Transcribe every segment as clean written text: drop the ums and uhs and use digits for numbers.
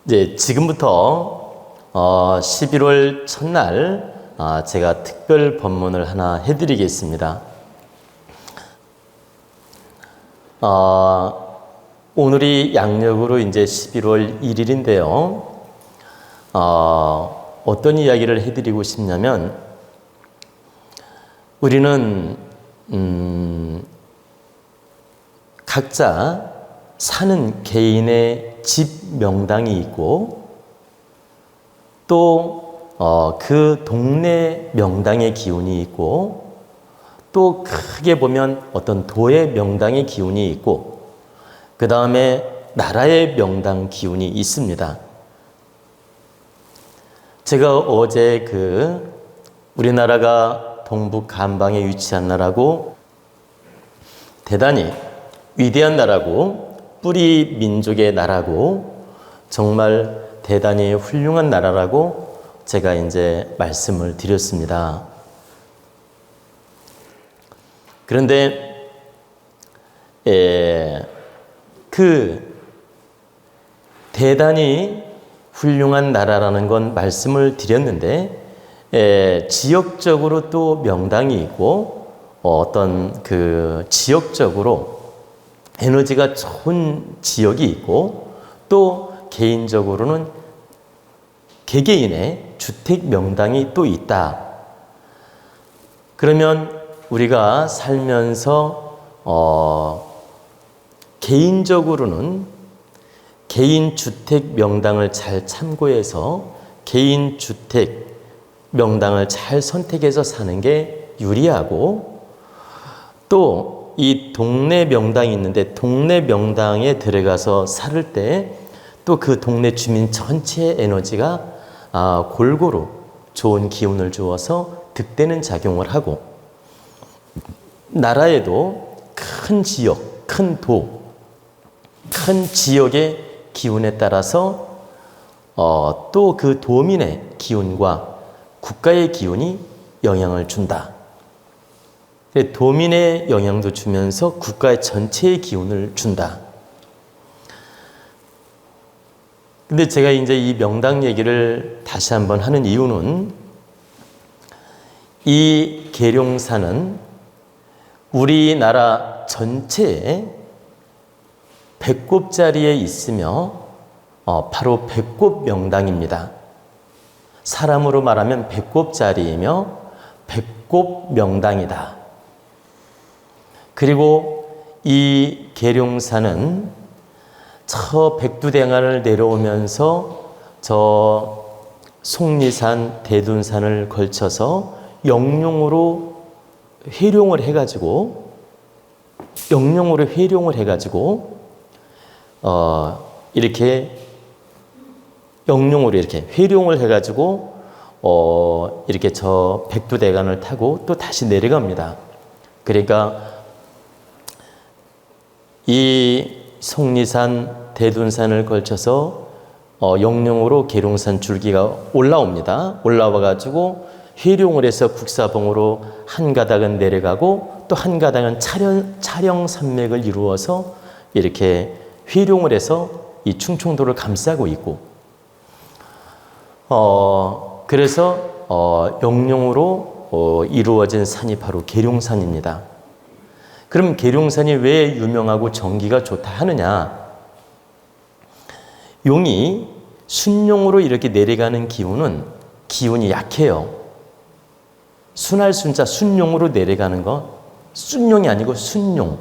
이제 지금부터 11월 첫날 제가 특별 법문을 하나 해드리겠습니다. 오늘이 양력으로 이제 11월 1일인데요. 어떤 이야기를 해드리고 싶냐면, 우리는 각자 사는 개인의 집 명당이 있고, 또 그 동네 명당의 기운이 있고, 또 크게 보면 어떤 도의 명당의 기운이 있고, 그 다음에 나라의 명당 기운이 있습니다. 제가 어제 우리나라가 동북 간방에 위치한 나라고, 대단히 위대한 나라고, 뿌리 민족의 나라고, 정말 대단히 훌륭한 나라라고 제가 이제 말씀을 드렸습니다. 그런데 대단히 훌륭한 나라라는 건 말씀을 드렸는데, 지역적으로 또 명당이 있고, 어떤 지역적으로 에너지가 좋은 지역이 있고, 또 개인적으로는 개개인의 주택 명당이 또 있다. 그러면 우리가 살면서 개인적으로는 개인 주택 명당을 잘 참고해서 개인 주택 명당을 잘 선택해서 사는 게 유리하고, 또 이 동네 명당이 있는데 동네 명당에 들어가서 살 때 또 그 동네 주민 전체의 에너지가 골고루 좋은 기운을 주어서 득되는 작용을 하고, 나라에도 큰 지역, 큰 도, 큰 지역의 기운에 따라서 또 그 도민의 기운과 국가의 기운이 영향을 준다. 도민의 영향도 주면서 국가의 전체의 기운을 준다. 근데 제가 이제 이 명당 얘기를 다시 한번 하는 이유는, 이 계룡사는 우리나라 전체에 배꼽자리에 있으며 바로 배꼽 명당입니다. 사람으로 말하면 배꼽자리이며 배꼽 명당이다. 그리고 이 계룡사는 저 백두대간을 내려오면서 저 속리산, 대둔산을 걸쳐서 영룡으로 회룡을 해가지고 이렇게 영룡으로 이렇게 회룡을 해가지고 이렇게 저 백두대간을 타고 또 다시 내려갑니다. 그러니까 이 속리산, 대둔산을 걸쳐서 영룡으로 계룡산 줄기가 올라옵니다. 올라와가지고 회룡을 해서 국사봉으로 한 가닥은 내려가고, 또 한 가닥은 차령산맥을 이루어서 이렇게 회룡을 해서 이 충청도를 감싸고 있고, 그래서 영룡으로 이루어진 산이 바로 계룡산입니다. 그럼 계룡산이 왜 유명하고 정기가 좋다 하느냐? 용이 순용으로 이렇게 내려가는 기운이 약해요. 순할 순자 순용으로 내려가는 거, 순용이 아니고 순용.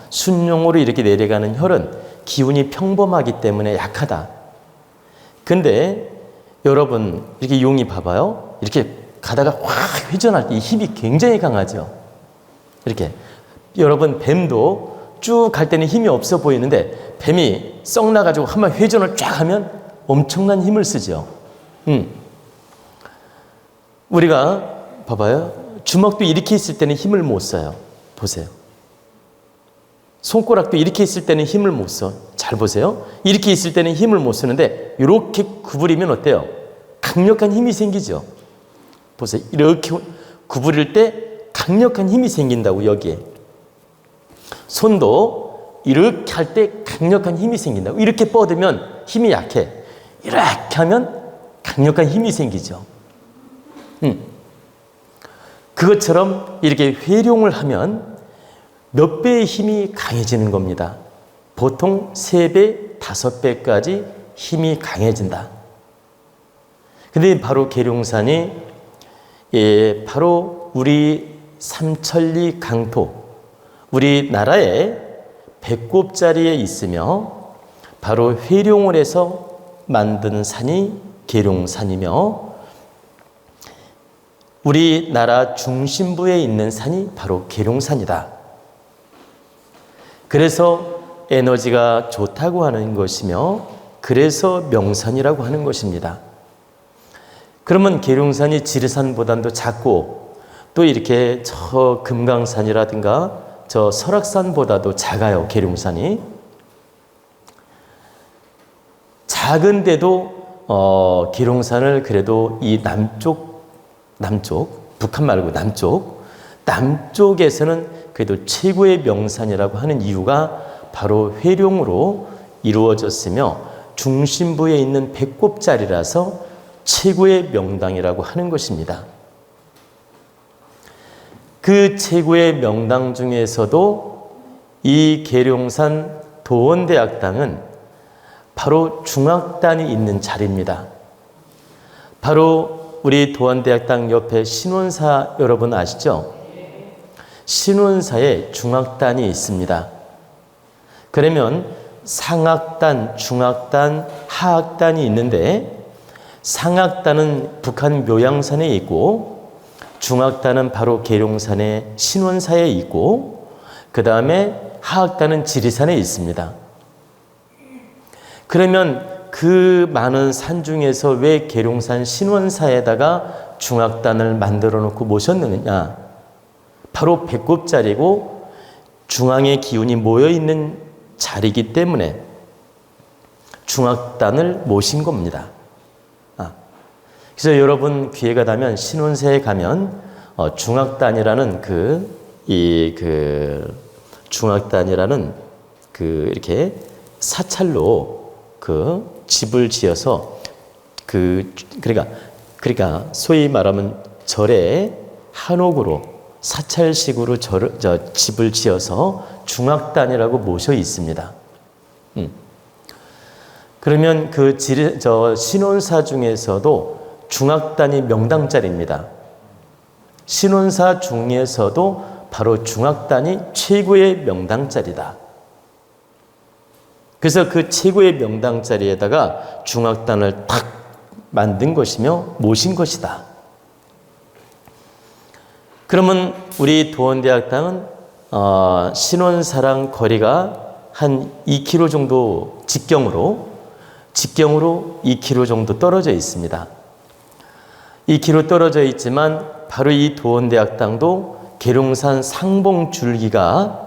순용으로 이렇게 내려가는 혈은 기운이 평범하기 때문에 약하다. 근데 여러분, 이렇게 용이 봐봐요. 이렇게 가다가 확 회전할 때 이 힘이 굉장히 강하죠. 이렇게 여러분, 뱀도 쭉 갈 때는 힘이 없어 보이는데 뱀이 썩 나가지고 한번 회전을 쫙 하면 엄청난 힘을 쓰죠. 우리가 봐봐요. 주먹도 이렇게 있을 때는 힘을 못 써요. 보세요. 손가락도 이렇게 있을 때는 힘을 못 써. 잘 보세요. 이렇게 있을 때는 힘을 못 쓰는데 이렇게 구부리면 어때요? 강력한 힘이 생기죠. 보세요. 이렇게 구부릴 때 강력한 힘이 생긴다고, 여기에. 손도 이렇게 할 때 강력한 힘이 생긴다고. 이렇게 뻗으면 힘이 약해. 이렇게 하면 강력한 힘이 생기죠. 그것처럼 이렇게 회룡을 하면 몇 배의 힘이 강해지는 겁니다. 보통 3배, 5배까지 힘이 강해진다. 근데 바로 계룡산이 바로 우리 삼천리 강토, 우리나라의 배꼽자리에 있으며 바로 회룡을 해서 만든 산이 계룡산이며 우리나라 중심부에 있는 산이 바로 계룡산이다. 그래서 에너지가 좋다고 하는 것이며 그래서 명산이라고 하는 것입니다. 그러면 계룡산이 지리산보다도 작고 또 이렇게 저 금강산이라든가 저 설악산보다도 작아요. 계룡산이. 작은데도 계룡산을 그래도 이 남쪽 북한 말고 남쪽에서는 그래도 최고의 명산이라고 하는 이유가 바로 회룡으로 이루어졌으며 중심부에 있는 배꼽자리라서 최고의 명당이라고 하는 것입니다. 그 최고의 명당 중에서도 이 계룡산 도원대학당은 바로 중학단이 있는 자리입니다. 바로 우리 도원대학당 옆에 신원사 여러분 아시죠? 신원사에 중학단이 있습니다. 그러면 상학단, 중학단, 하학단이 있는데 상학단은 북한 묘양산에 있고 중학단은 바로 계룡산의 신원사에 있고 그 다음에 하학단은 지리산에 있습니다. 그러면 그 많은 산 중에서 왜 계룡산 신원사에다가 중학단을 만들어 놓고 모셨느냐? 바로 배꼽자리고 중앙의 기운이 모여있는 자리이기 때문에 중학단을 모신 겁니다. 그래서 여러분 기회가 되면 신원사에 가면 중학단이라는 중학단이라는 이렇게 사찰로 집을 지어서 그러니까 소위 말하면 절에 한옥으로 사찰식으로 집을 지어서 중학단이라고 모셔 있습니다. 그러면 신원사 중에서도 중학단이 명당자리입니다. 신원사 중에서도 바로 중학단이 최고의 명당자리다. 그래서 그 최고의 명당자리에다가 중학단을 탁 만든 것이며 모신 것이다. 그러면 우리 도원대학당은 신원사랑 거리가 한 2km 정도 직경으로 2km 정도 떨어져 있습니다. 2km 떨어져 있지만 바로 이 도원대학당도 계룡산 상봉줄기가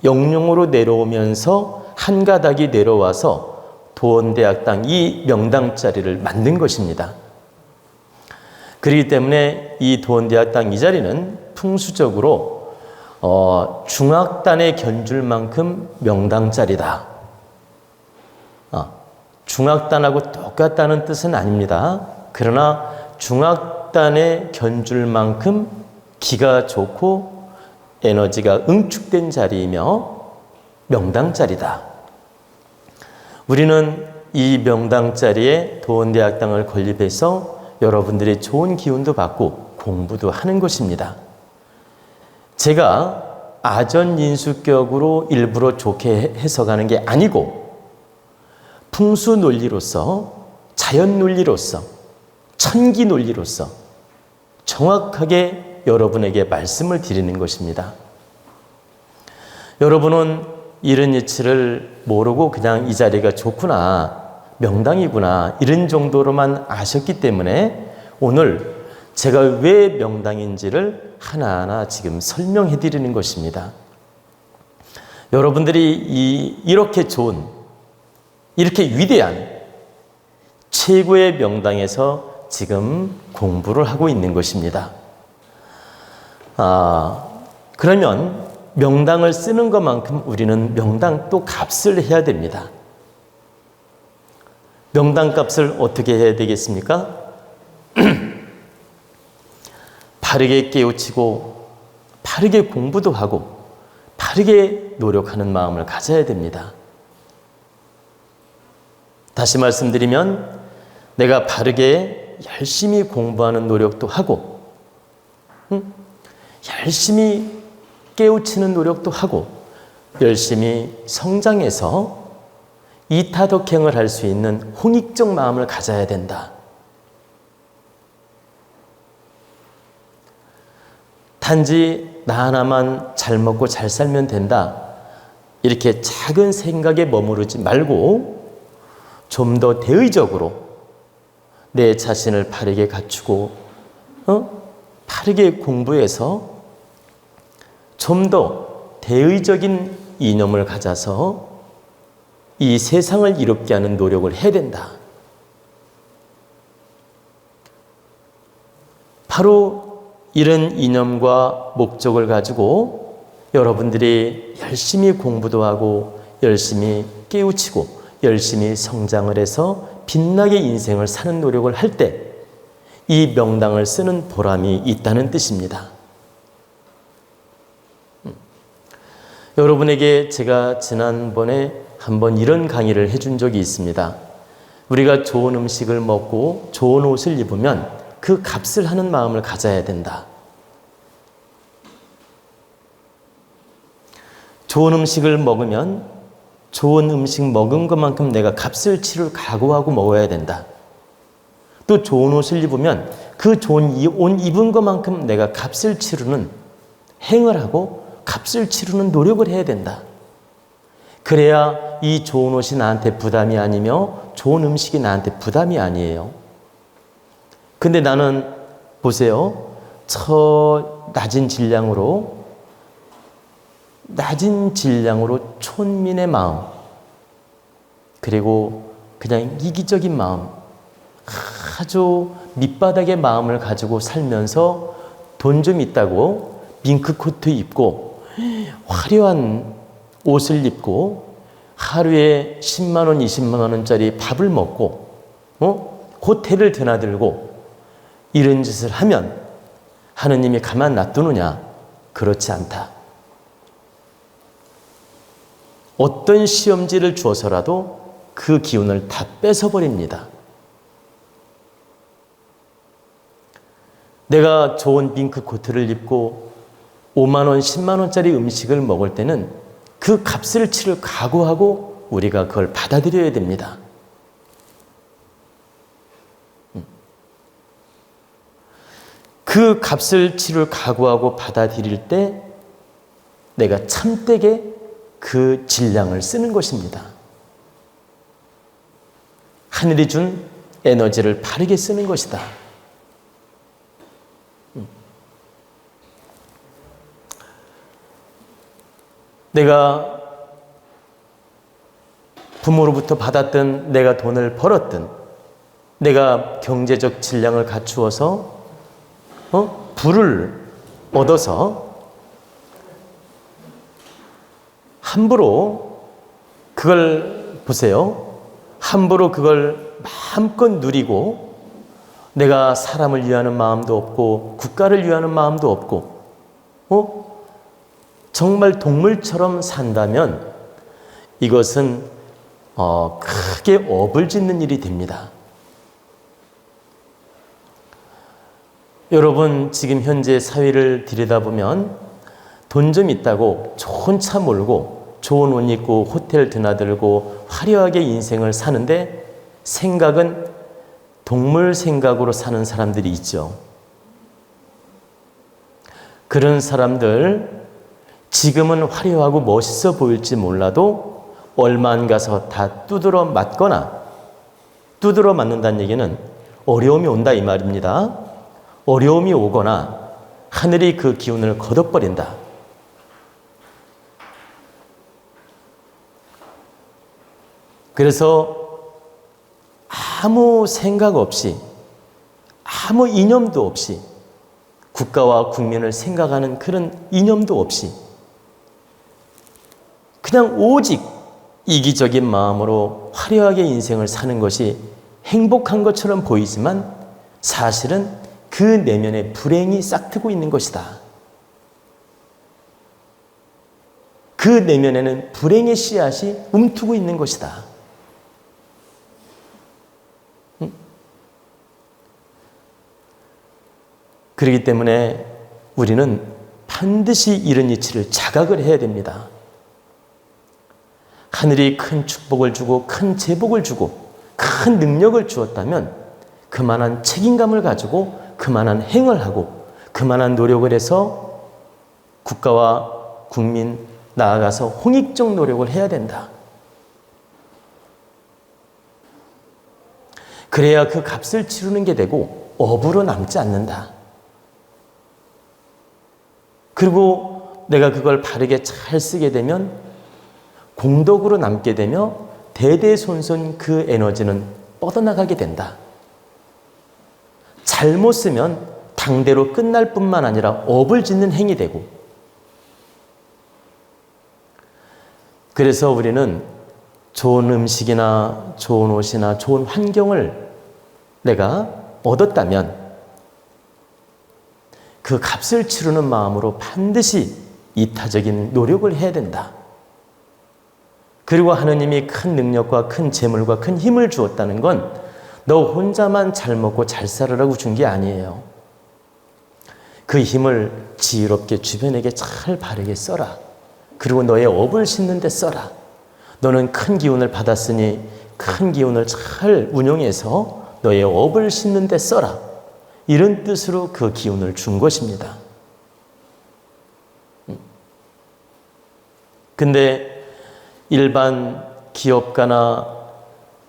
영령으로 내려오면서 한 가닥이 내려와서 도원대학당 이 명당자리를 만든 것입니다. 그렇기 때문에 이 도원대학당 이 자리는 풍수적으로 중학단에 견줄 만큼 명당자리다. 중학단하고 똑같다는 뜻은 아닙니다. 그러나 중학단에 견줄 만큼 기가 좋고 에너지가 응축된 자리이며 명당자리다. 우리는 이 명당자리에 도원대학당을 건립해서 여러분들의 좋은 기운도 받고 공부도 하는 것입니다. 제가 아전인수격으로 일부러 좋게 해석하는 게 아니고 풍수 논리로서 자연 논리로서 천기 논리로서 정확하게 여러분에게 말씀을 드리는 것입니다. 여러분은 이런 이치를 모르고 그냥 이 자리가 좋구나, 명당이구나 이런 정도로만 아셨기 때문에 오늘 제가 왜 명당인지를 하나하나 지금 설명해 드리는 것입니다. 여러분들이 이렇게 좋은, 이렇게 위대한 최고의 명당에서 지금 공부를 하고 있는 것입니다. 그러면 명당을 쓰는 것만큼 우리는 명당 또 값을 해야 됩니다. 명당값을 어떻게 해야 되겠습니까? 바르게 깨우치고 바르게 공부도 하고 바르게 노력하는 마음을 가져야 됩니다. 다시 말씀드리면 내가 바르게 열심히 공부하는 노력도 하고 열심히 깨우치는 노력도 하고 열심히 성장해서 이타독행을 할 수 있는 홍익적 마음을 가져야 된다. 단지 나 하나만 잘 먹고 잘 살면 된다. 이렇게 작은 생각에 머무르지 말고 좀 더 대의적으로 내 자신을 바르게 갖추고 바르게 공부해서 좀 더 대의적인 이념을 가져서 이 세상을 이롭게 하는 노력을 해야 된다. 바로 이런 이념과 목적을 가지고 여러분들이 열심히 공부도 하고 열심히 깨우치고 열심히 성장을 해서 빛나게 인생을 사는 노력을 할 때 이 명당을 쓰는 보람이 있다는 뜻입니다. 여러분에게 제가 지난번에 한번 이런 강의를 해준 적이 있습니다. 우리가 좋은 음식을 먹고 좋은 옷을 입으면 그 값을 하는 마음을 가져야 된다. 좋은 음식을 먹으면 좋은 음식 먹은 것만큼 내가 값을 치를 각오하고 먹어야 된다. 또 좋은 옷을 입으면 그 좋은 옷 입은 것만큼 내가 값을 치르는 행을 하고 값을 치르는 노력을 해야 된다. 그래야 이 좋은 옷이 나한테 부담이 아니며 좋은 음식이 나한테 부담이 아니에요. 근데 나는 보세요. 저 낮은 질량으로 촌민의 마음, 그리고 그냥 이기적인 마음, 아주 밑바닥의 마음을 가지고 살면서 돈 좀 있다고 밍크코트 입고 화려한 옷을 입고 하루에 10만 원, 20만 원짜리 밥을 먹고 호텔을 드나들고 이런 짓을 하면 하느님이 가만 놔두느냐? 그렇지 않다. 어떤 시험지를 주어서라도 그 기운을 다 뺏어버립니다. 내가 좋은 밍크코트를 입고 5만 원, 10만 원짜리 음식을 먹을 때는 그 값을 치를 각오하고 우리가 그걸 받아들여야 됩니다. 그 값을 치를 각오하고 받아들일 때 내가 참되게 그 질량을 쓰는 것입니다. 하늘이 준 에너지를 바르게 쓰는 것이다. 내가 부모로부터 받았든 내가 돈을 벌었든 내가 경제적 질량을 갖추어서 부를 얻어서 함부로 그걸 보세요. 함부로 그걸 마음껏 누리고 내가 사람을 위하는 마음도 없고 국가를 위하는 마음도 없고 정말 동물처럼 산다면 이것은 크게 업을 짓는 일이 됩니다. 여러분 지금 현재 사회를 들여다보면 돈 좀 있다고 좋은 차 몰고 좋은 옷 입고 호텔 드나들고 화려하게 인생을 사는데 생각은 동물 생각으로 사는 사람들이 있죠. 그런 사람들 지금은 화려하고 멋있어 보일지 몰라도 얼마 안 가서 다 두드러 맞거나 두드러 맞는다는 얘기는 어려움이 온다 이 말입니다. 어려움이 오거나 하늘이 그 기운을 걷어버린다. 그래서 아무 생각 없이 아무 이념도 없이 국가와 국민을 생각하는 그런 이념도 없이 그냥 오직 이기적인 마음으로 화려하게 인생을 사는 것이 행복한 것처럼 보이지만 사실은 그 내면에 불행이 싹트고 있는 것이다. 그 내면에는 불행의 씨앗이 움트고 있는 것이다. 그렇기 때문에 우리는 반드시 이런 이치를 자각을 해야 됩니다. 하늘이 큰 축복을 주고 큰 제복을 주고 큰 능력을 주었다면 그만한 책임감을 가지고 그만한 행을 하고 그만한 노력을 해서 국가와 국민 나아가서 홍익적 노력을 해야 된다. 그래야 그 값을 치르는 게 되고 업으로 남지 않는다. 그리고 내가 그걸 바르게 잘 쓰게 되면 공덕으로 남게 되며 대대손손 그 에너지는 뻗어나가게 된다. 잘못 쓰면 당대로 끝날 뿐만 아니라 업을 짓는 행이 되고, 그래서 우리는 좋은 음식이나 좋은 옷이나 좋은 환경을 내가 얻었다면 그 값을 치르는 마음으로 반드시 이타적인 노력을 해야 된다. 그리고 하느님이 큰 능력과 큰 재물과 큰 힘을 주었다는 건 너 혼자만 잘 먹고 잘 살으라고 준 게 아니에요. 그 힘을 지혜롭게 주변에게 잘 바르게 써라. 그리고 너의 업을 싣는 데 써라. 너는 큰 기운을 받았으니 큰 기운을 잘 운용해서 너의 업을 싣는 데 써라. 이런 뜻으로 그 기운을 준 것입니다. 근데 일반 기업가나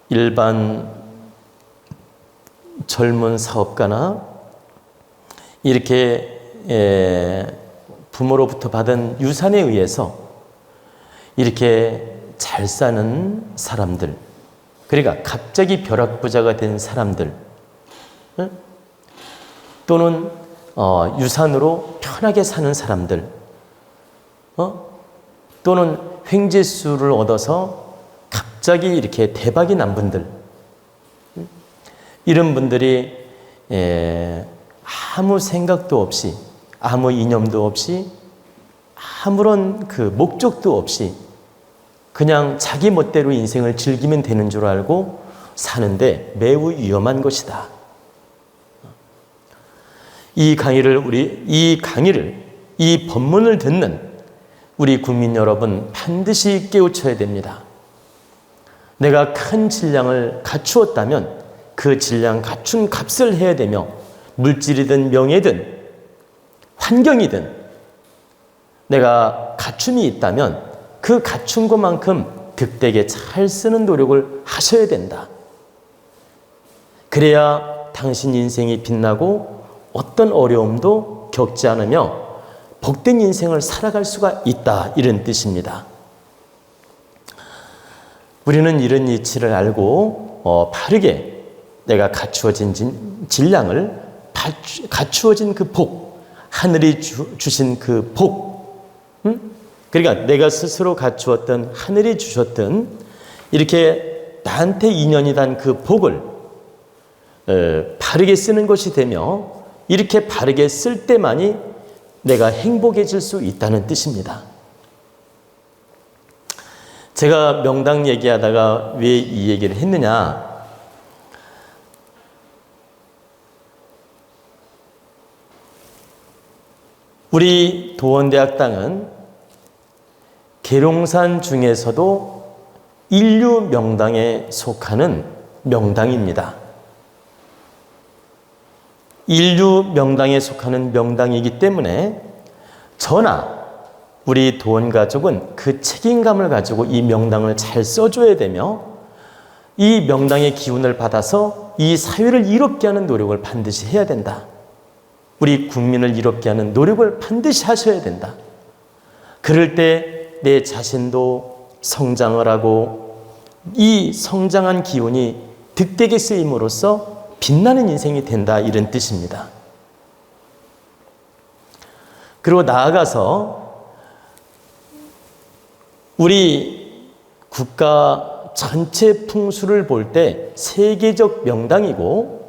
일반 젊은 사업가나 이렇게 부모로부터 받은 유산에 의해서 이렇게 잘 사는 사람들, 그러니까 갑자기 벼락부자가 된 사람들, 또는 유산으로 편하게 사는 사람들, 또는 횡재수를 얻어서 갑자기 이렇게 대박이 난 분들, 이런 분들이 아무 생각도 없이, 아무 이념도 없이, 아무런 그 목적도 없이 그냥 자기 멋대로 인생을 즐기면 되는 줄 알고 사는데 매우 위험한 것이다. 이 법문을 듣는 우리 국민 여러분 반드시 깨우쳐야 됩니다. 내가 큰 질량을 갖추었다면 그 질량 갖춘 값을 해야 되며 물질이든 명예든 환경이든 내가 갖춤이 있다면 그 갖춘 것만큼 득되게 잘 쓰는 노력을 하셔야 된다. 그래야 당신 인생이 빛나고 어떤 어려움도 겪지 않으며 복된 인생을 살아갈 수가 있다. 이런 뜻입니다. 우리는 이런 이치를 알고 바르게 내가 갖추어진 질량을, 갖추어진 그 복, 하늘이 주신 그 복, 그러니까 내가 스스로 갖추었던, 하늘이 주셨던 이렇게 나한테 인연이 단 그 복을 바르게 쓰는 것이 되며 이렇게 바르게 쓸 때만이 내가 행복해질 수 있다는 뜻입니다. 제가 명당 얘기하다가 왜 이 얘기를 했느냐? 우리 도원대학당은 계룡산 중에서도 인류 명당에 속하는 명당입니다. 인류 명당에 속하는 명당이기 때문에 저나 우리 도원 가족은 그 책임감을 가지고 이 명당을 잘 써줘야 되며 이 명당의 기운을 받아서 이 사회를 이롭게 하는 노력을 반드시 해야 된다. 우리 국민을 이롭게 하는 노력을 반드시 하셔야 된다. 그럴 때 내 자신도 성장을 하고 이 성장한 기운이 득되게 쓰임으로써 빛나는 인생이 된다. 이런 뜻입니다. 그리고 나아가서 우리 국가 전체 풍수를 볼 때 세계적 명당이고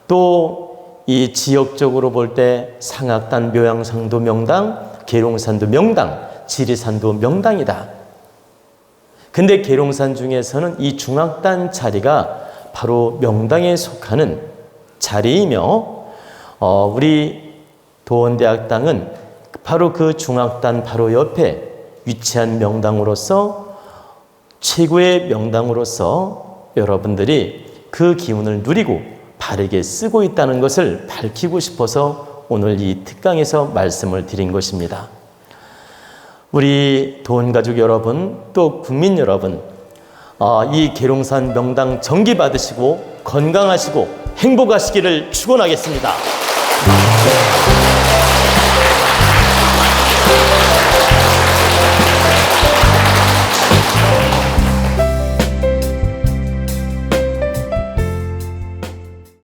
또 이 지역적으로 볼 때 상악단 묘양산도 명당, 계룡산도 명당, 지리산도 명당이다. 근데 계룡산 중에서는 이 중악단 자리가 바로 명당에 속하는 자리이며 우리 도원대학당은 바로 그 중악단 바로 옆에 위치한 명당으로서 최고의 명당으로서 여러분들이 그 기운을 누리고 바르게 쓰고 있다는 것을 밝히고 싶어서 오늘 이 특강에서 말씀을 드린 것입니다. 우리 도원가족 여러분 또 국민 여러분 이 계룡산 명당 정기 받으시고 건강하시고 행복하시기를 축원하겠습니다.